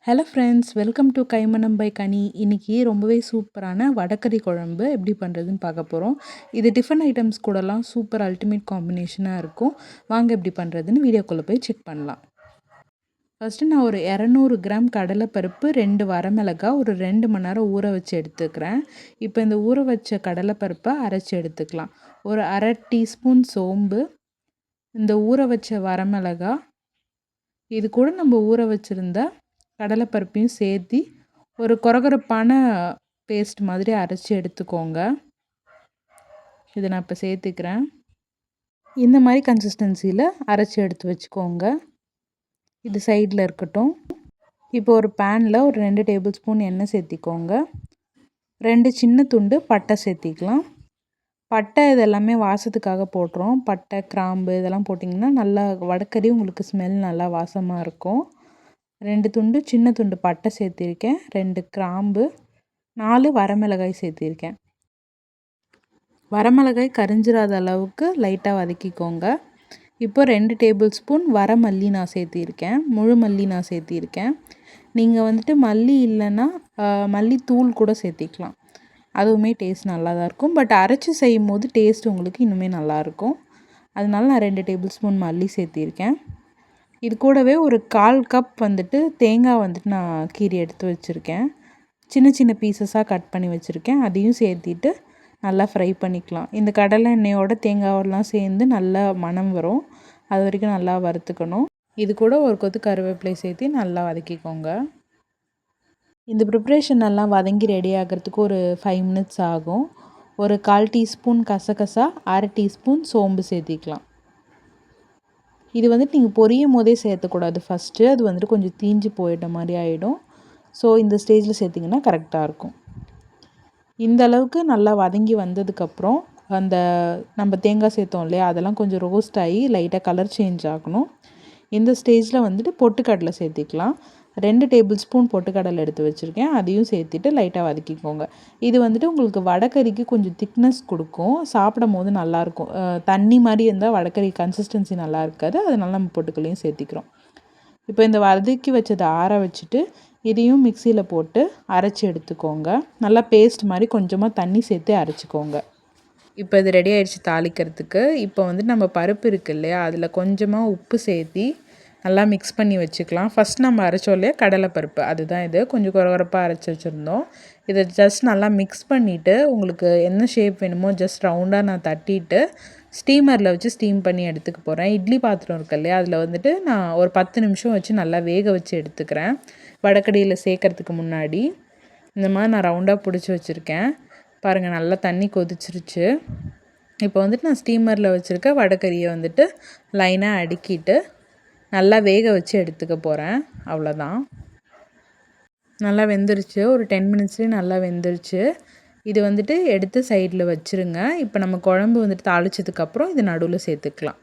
Hello friends, welcome to Kaimanam by Kani. இன்றைக்கி ரொம்பவே சூப்பரான வடகறி குழம்பு எப்படி பண்ணுறதுன்னு பார்க்க போகிறோம். இது டிஃபன் ஐட்டம்ஸ் கூடலாம் சூப்பர் அல்டிமேட் காம்பினேஷனாக இருக்கும். வாங்க எப்படி பண்ணுறதுன்னு வீடியோக்குள்ளே போய் செக் பண்ணலாம். ஃபஸ்ட்டு நான் ஒரு 200 கிராம் கடலைப்பருப்பு, 2 வரமிளகாய் ஒரு 2 மணி நேரம் ஊற வச்சு எடுத்துக்கிறேன். இப்போ இந்த ஊற வச்ச கடலைப்பருப்பை அரைச்சி எடுத்துக்கலாம். ஒரு அரை டீஸ்பூன் சோம்பு, இந்த ஊற வச்ச வரமிளகாய், இது கூட நம்ம ஊற வச்சுருந்த கடலைப்பருப்பையும் சேர்த்து ஒரு கொரகொரப்பான பேஸ்ட் மாதிரி அரைச்சி எடுத்துக்கோங்க. இதை நான் இப்போ சேர்த்துக்கிறேன். இந்த மாதிரி கன்சிஸ்டன்சியில் அரைச்சி எடுத்து வச்சுக்கோங்க. இது சைடில் இருக்கட்டும். இப்போ ஒரு பேனில் ஒரு 2 டேபிள் ஸ்பூன் எண்ணெய் சேர்த்திக்கோங்க. 2 சின்ன துண்டு பட்டை சேர்த்திக்கலாம். பட்டை இதெல்லாமே வாசத்துக்காக போடுறோம். பட்டை, கிராம்பு இதெல்லாம் போட்டிங்கன்னா நல்லா வடக்கறி உங்களுக்கு ஸ்மெல் நல்லா வாசமாக இருக்கும். 2 துண்டு சின்ன துண்டு பட்டை சேர்த்திருக்கேன். 2 கிராம்பு, 4 வரமிளகாய் சேர்த்திருக்கேன். வரமிளகாய் கரிஞ்சிராத அளவுக்கு லைட்டாக வதக்கிக்கோங்க. இப்போ 2 டேபிள் ஸ்பூன் வரமல்லி நான் சேர்த்திருக்கேன். முழு மல்லி நான் சேர்த்திருக்கேன். நீங்கள் வந்துட்டு மல்லி இல்லைன்னா மல்லித்தூள் கூட சேர்த்திக்கலாம். அதுவுமே டேஸ்ட் நல்லா தான் இருக்கும். பட் அரைச்சி செய்யும் போது டேஸ்ட் உங்களுக்கு இன்னுமே நல்லாயிருக்கும். அதனால நான் 2 டேபிள் ஸ்பூன் மல்லி சேர்த்திருக்கேன். இது கூடவே ஒரு 1/4 கப் வந்துட்டு தேங்காய் வந்துட்டு நான் கீரி எடுத்து வச்சுருக்கேன். சின்ன சின்ன பீசஸாக கட் பண்ணி வச்சுருக்கேன். அதையும் சேர்த்திட்டு நல்லா ஃப்ரை பண்ணிக்கலாம். இந்த கடலை எண்ணெயோட தேங்காயெல்லாம் சேர்ந்து நல்லா மணம் வரும். அது வரைக்கும் நல்லா வறுத்துக்கணும். இது கூட ஒரு கொத்து கருவேப்பிலை சேர்த்து நல்லா வதக்கிக்கோங்க. இந்த ப்ரிப்ரேஷன் நல்லா வதங்கி ரெடி ஆகிறதுக்கு ஒரு 5 மினிட்ஸ் ஆகும். ஒரு 1/4 டீஸ்பூன் கசகசா, அரை டீஸ்பூன் சோம்பு சேர்த்திக்கலாம். இது வந்துட்டு நீங்கள் பொரியும் போதே சேர்த்தக்கூடாது. ஃபஸ்ட்டு அது வந்துட்டு கொஞ்சம் தீஞ்சு போயிட்ட மாதிரி ஆகிடும். ஸோ இந்த ஸ்டேஜில் சேர்த்திங்கன்னா கரெக்டாக இருக்கும். இந்த அளவுக்கு நல்லா வதங்கி வந்ததுக்கப்புறம் அந்த நம்ம தேங்காய் சேர்த்தோம் இல்லையா, அதெல்லாம் கொஞ்சம் ரோஸ்ட் ஆகி லைட்டாக கலர் சேஞ்ச் ஆகணும். இந்த ஸ்டேஜில் வந்துட்டு பொட்டுக்கடலை சேர்த்திக்கலாம். 2 டேபிள் ஸ்பூன் பொட்டுக்கடலை எடுத்து வச்சுருக்கேன். அதையும் சேர்த்துட்டு லைட்டாக வதக்கிக்கோங்க. இது வந்துட்டு உங்களுக்கு வடகறிக்கு கொஞ்சம் திக்னஸ் கொடுக்கும். சாப்பிடும் போது நல்லாயிருக்கும். தண்ணி மாதிரி இருந்தால் வடகறி கன்சிஸ்டன்சி நல்லா இருக்காது. அதனால நம்ம பொட்டுக்கடலையும் சேர்த்திக்கிறோம். இப்போ இந்த வதக்கி வச்சதை ஆற வச்சுட்டு இதையும் மிக்சியில் போட்டு அரைச்சி எடுத்துக்கோங்க. நல்லா பேஸ்ட் மாதிரி கொஞ்சமாக தண்ணி சேர்த்து அரைச்சிக்கோங்க. இப்போ இது ரெடி ஆகிடுச்சு தாளிக்கிறதுக்கு. இப்போ வந்துட்டு நம்ம பருப்பு இருக்குது இல்லையா, அதில் கொஞ்சமாக உப்பு சேர்த்தி நல்லா மிக்ஸ் பண்ணி வச்சுக்கலாம். ஃபஸ்ட் நம்ம அரைச்சோம் இல்லையா கடலைப்பருப்பு, அதுதான் இது. கொஞ்சம் குறகுறப்பாக அரைச்சி வச்சுருந்தோம். இதை ஜஸ்ட் நல்லா மிக்ஸ் பண்ணிவிட்டு உங்களுக்கு என்ன ஷேப் வேணுமோ ஜஸ்ட் ரவுண்டாக நான் தட்டிட்டு ஸ்டீமரில் வச்சு ஸ்டீம் பண்ணி எடுத்துக்க போகிறேன். இட்லி பாத்திரம் இருக்கு இல்லையா, அதில் வந்துட்டு நான் ஒரு 10 நிமிஷம் வச்சு நல்லா வேக வச்சு எடுத்துக்கிறேன். வடக்கடியில் சேர்க்கறதுக்கு முன்னாடி இந்த மாதிரி நான் ரவுண்டாக பிடிச்சி வச்சுருக்கேன். பாருங்கள், நல்லா தண்ணி கொதிச்சிருச்சு. இப்போ வந்துட்டு நான் ஸ்டீமரில் வச்சுருக்க வடகறியை வந்துட்டு லைனாக அடுக்கிட்டு நல்லா வேக வச்சு எடுத்துக்க போகிறேன். அவ்வளோதான். நல்லா வெந்துருச்சு. ஒரு 10 மினிட்ஸ்லேயே நல்லா வெந்துருச்சு. இது வந்துட்டு எடுத்து சைடில் வச்சுருங்க. இப்போ நம்ம குழம்பு வந்துட்டு தாளித்ததுக்கப்புறம் இது நடுவில் சேர்த்துக்கலாம்.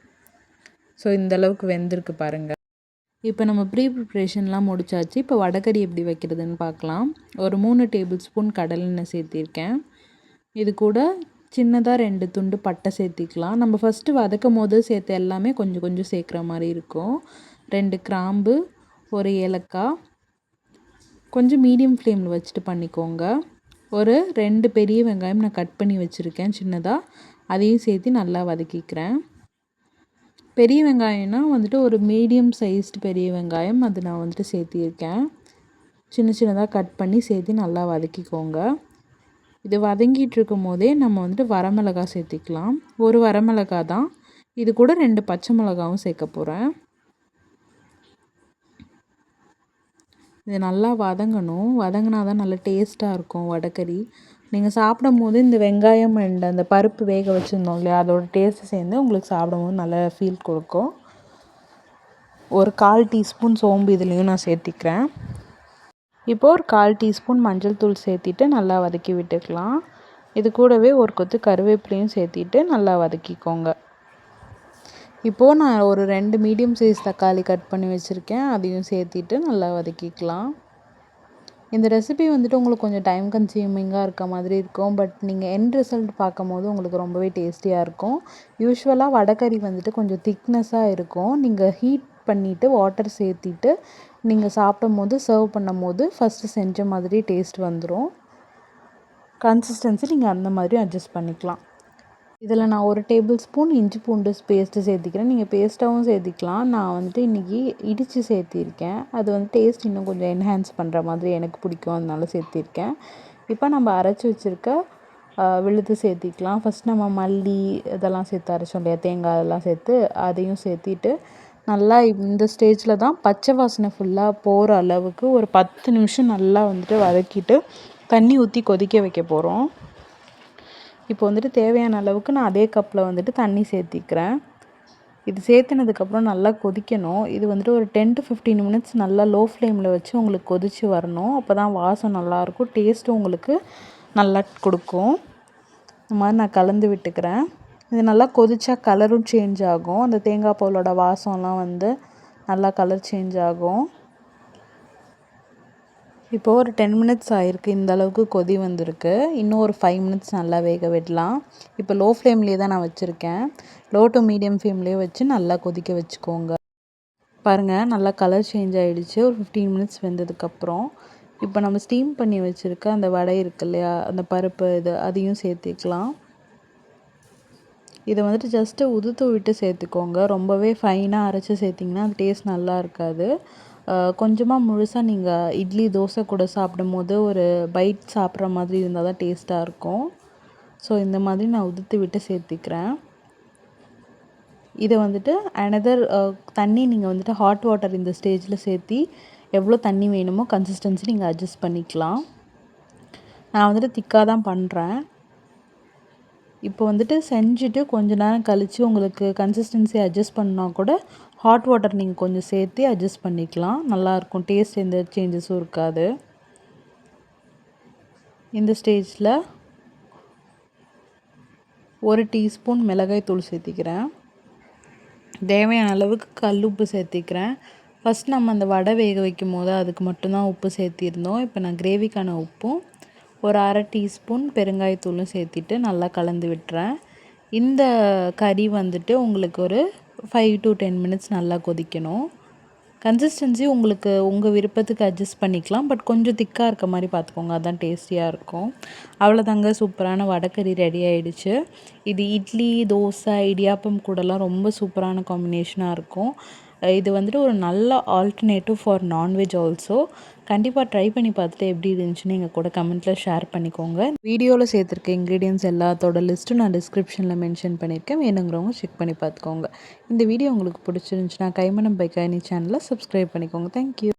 ஸோ இந்தளவுக்கு வெந்திருக்கு பாருங்கள். இப்போ நம்ம ப்ரிப்ரேஷன்லாம் முடிச்சாச்சு. இப்போ வடகறி எப்படி வைக்கிறதுன்னு பார்க்கலாம். ஒரு 3 டேபிள் ஸ்பூன் கடலெண்ணெய் சேர்த்திருக்கேன். இது கூட சின்னதாக 2 துண்டு பட்டை சேர்த்திக்கலாம். நம்ம ஃபஸ்ட்டு வதக்கும் போது சேர்த்த எல்லாமே கொஞ்சம் கொஞ்சம் சேர்க்குற மாதிரி இருக்கும். 2 கிராம்பு, ஒரு ஏலக்காய், கொஞ்சம் மீடியம் ஃப்ளேமில் வச்சுட்டு பண்ணிக்கோங்க. ஒரு 2 பெரிய வெங்காயம் நான் கட் பண்ணி வச்சுருக்கேன் சின்னதாக, அதையும் சேர்த்து நல்லா வதக்கிக்கிறேன். பெரிய வெங்காயம்னா வந்துட்டு ஒரு மீடியம் சைஸ்டு பெரிய வெங்காயம், அது நான் வந்துட்டு சேர்த்திருக்கேன். சின்ன சின்னதாக கட் பண்ணி சேர்த்து நல்லா வதக்கிக்கோங்க. இது வதங்கிட்டு இருக்கும் போதே நம்ம வந்துட்டு வரமிளகாய் சேர்த்திக்கலாம். ஒரு வரமிளகாய் தான். இது கூட 2 பச்சை மிளகாவும் சேர்க்க போகிறேன். இது நல்லா வதங்கணும். வதங்கினா தான் நல்லா டேஸ்ட்டாக இருக்கும் வடகறி. நீங்கள் சாப்பிடும் போது இந்த வெங்காயம் அண்ட் அந்த பருப்பு வேக வச்சுருந்தோம் இல்லையா, அதோட டேஸ்ட்டு சேர்ந்து உங்களுக்கு சாப்பிடும் போது நல்ல ஃபீல் கொடுக்கும். ஒரு 1/4 டீஸ்பூன் சோம்பு இதுலேயும் நான் சேர்த்திக்கிறேன். இப்போது ஒரு 1/4 டீஸ்பூன் மஞ்சள் தூள் சேர்த்திட்டு நல்லா வதக்கி விட்டுக்கலாம். இது கூடவே ஒரு கொத்து கருவேப்பிலையும் சேர்த்திட்டு நல்லா வதக்கிக்கோங்க. இப்போது நான் ஒரு 2 மீடியம் சைஸ் தக்காளி கட் பண்ணி வச்சுருக்கேன். அதையும் சேர்த்திட்டு நல்லா வதக்கிக்கலாம். இந்த ரெசிபி வந்துட்டு உங்களுக்கு கொஞ்சம் டைம் கன்சியூமிங்காக இருக்க மாதிரி இருக்கும். பட் நீங்கள் எண்ட் ரிசல்ட் பார்க்கும்போது உங்களுக்கு ரொம்பவே டேஸ்டியாக இருக்கும். யூஸ்வலாக வடகறி வந்துட்டு கொஞ்சம் திக்னஸாக இருக்கும். நீங்கள் ஹீட் பண்ணிவிட்டு வாட்டர் சேர்த்திட்டு நீங்கள் சாப்பிடும்போது சர்வ் பண்ணும்போது ஃபஸ்ட்டு செஞ்ச மாதிரி டேஸ்ட் வந்துடும். கன்சிஸ்டன்சி நீங்கள் அந்த மாதிரி அட்ஜஸ்ட் பண்ணிக்கலாம். இதில் நான் 1 டேபிள் ஸ்பூன் இஞ்சி பூண்டு பேஸ்ட்டு சேர்த்திக்கிறேன். நீங்கள் பேஸ்ட்டாகவும் சேர்த்திக்கலாம். நான் வந்துட்டு இன்றைக்கி இடித்து சேர்த்திருக்கேன். அது வந்து டேஸ்ட் இன்னும் கொஞ்சம் என்ஹான்ஸ் பண்ணுற மாதிரி எனக்கு பிடிக்கும், அதனால சேர்த்திருக்கேன். இப்போ நம்ம அரைச்சி வச்சுருக்க விழுது சேர்த்திக்கலாம். ஃபஸ்ட் நம்ம மல்லி இதெல்லாம் சேர்த்து அரைச்சோம் இல்லையா, தேங்காய் அதெல்லாம் சேர்த்து அதையும் சேர்த்திட்டு நல்லா இந்த ஸ்டேஜில் தான் பச்சை வாசனை ஃபுல்லாக போகிற அளவுக்கு ஒரு 10 நிமிஷம் நல்லா வந்துட்டு வதக்கிட்டு தண்ணி ஊற்றி கொதிக்க வைக்க போகிறோம். இப்போ வந்துட்டு தேவையான அளவுக்கு நான் அதே கப்பில் வந்துட்டு தண்ணி சேர்த்திக்கிறேன். இது சேர்த்துனதுக்கப்புறம் நல்லா கொதிக்கணும். இது வந்துட்டு ஒரு 10 to 15 மினிட்ஸ் நல்லா லோ ஃப்ளேமில் வச்சு உங்களுக்கு கொதித்து வரணும். அப்போ தான் வாசம் நல்லாயிருக்கும், டேஸ்ட்டும் உங்களுக்கு நல்லா கொடுக்கும். இந்த மாதிரி நான் கலந்து விட்டுக்கிறேன். இது நல்லா கொதிச்சா கலரும் சேஞ்ச் ஆகும். அந்த தேங்காய் பாலோட வாசம்லாம் வந்து நல்லா கலர் சேஞ்ச் ஆகும். இப்போது ஒரு 10 மினிட்ஸ் ஆகிருக்கு. இந்த அளவுக்கு கொதி வந்திருக்கு. இன்னும் ஒரு 5 மினிட்ஸ் நல்லா வேக விடலாம். இப்போ லோ ஃப்ளேம்லேயே தான் நான் வச்சுருக்கேன். லோ டு மீடியம் ஃப்ளேம்லேயே வச்சு நல்லா கொதிக்க வச்சுக்கோங்க. பாருங்கள், நல்லா கலர் சேஞ்ச் ஆகிடுச்சு. ஒரு 15 மினிட்ஸ் வெந்ததுக்கப்புறம் இப்போ நம்ம ஸ்டீம் பண்ணி வச்சுருக்க அந்த வடை இருக்கு இல்லையா, அந்த பருப்பு அதையும் சேர்த்திக்கலாம். இதை வந்துட்டு ஜஸ்ட்டு உதுத்து விட்டு சேர்த்துக்கோங்க. ரொம்பவே ஃபைனாக அரைச்சி சேர்த்திங்கன்னா அது டேஸ்ட் நல்லா இருக்காது. கொஞ்சமாக முழுசாக நீங்கள் இட்லி தோசை கூட சாப்பிடும்போது ஒரு பைட் சாப்பிட்ற மாதிரி இருந்தால் தான் டேஸ்ட்டாக இருக்கும். ஸோ இந்த மாதிரி நான் உதுத்து விட்டு சேர்த்திக்கிறேன். இதை வந்துட்டு அனதர் தண்ணி நீங்கள் வந்துட்டு ஹாட் வாட்டர் இந்த ஸ்டேஜில் சேர்த்தி எவ்வளோ தண்ணி வேணுமோ கன்சிஸ்டன்சி நீங்கள் அட்ஜஸ்ட் பண்ணிக்கலாம். நான் வந்துட்டு திக்காக தான் பண்ணுறேன். இப்போ வந்துட்டு செஞ்சுட்டு கொஞ்ச நேரம் கழித்து உங்களுக்கு கன்சிஸ்டன்சி அட்ஜஸ்ட் பண்ணால் கூட ஹாட் வாட்டர் நீங்கள் கொஞ்சம் சேர்த்து அட்ஜஸ்ட் பண்ணிக்கலாம். நல்லாயிருக்கும், டேஸ்ட் எந்த சேஞ்சஸும் இருக்காது. இந்த ஸ்டேஜில் 1 டீஸ்பூன் மிளகாய் தூள் சேர்த்திக்கிறேன். தேவையான அளவுக்கு கல் உப்பு சேர்த்திக்கிறேன். ஃபஸ்ட் நம்ம அந்த வடை வேக வைக்கும் போது அதுக்கு மட்டும்தான் உப்பு சேர்த்திருந்தோம். இப்போ நான் கிரேவிக்கான உப்பும் ஒரு 1/2 டீஸ்பூன் பெருங்காயத்தூளும் சேர்த்திட்டு நல்லா கலந்து விட்டுறேன். இந்த கறி வந்துட்டு உங்களுக்கு ஒரு 5 to 10 மினிட்ஸ் நல்லா கொதிக்கணும். கன்சிஸ்டன்சி உங்களுக்கு உங்கள் விருப்பத்துக்கு அட்ஜஸ்ட் பண்ணிக்கலாம். பட் கொஞ்சம் திக்காக இருக்க மாதிரி பார்த்துக்கோங்க, அதுதான் டேஸ்டியாக இருக்கும். அவ்வளோதாங்க, சூப்பரான வடைக்கறி ரெடி ஆகிடுச்சு. இது இட்லி, தோசை, இடியாப்பம் கூடலாம் ரொம்ப சூப்பரான காம்பினேஷனாக இருக்கும். இது வந்துட்டு ஒரு நல்ல ஆல்டர்னேட்டிவ் ஃபார் நான்வெஜ் ஆல்சோ. கண்டிப்பாக ட்ரை பண்ணி பார்த்துட்டு எப்படி இருந்துச்சுன்னு எங்கள் கூட கமெண்ட்டில் ஷேர் பண்ணிக்கோங்க. வீடியோவில் சேர்த்துருக்க இன்க்ரீடியன்ஸ் எல்லாத்தோட லிஸ்ட்டும் நான் டிஸ்கிரிப்ஷனில் மென்ஷன் பண்ணியிருக்கேன். வேணுங்கிறவங்க செக் பண்ணி பார்த்துக்கோங்க. இந்த வீடியோ உங்களுக்கு பிடிச்சிருந்துச்சுன்னா கைமணம் பை கைனி சேனலை சப்ஸ்கிரைப் பண்ணிக்கோங்க. தேங்க்யூ.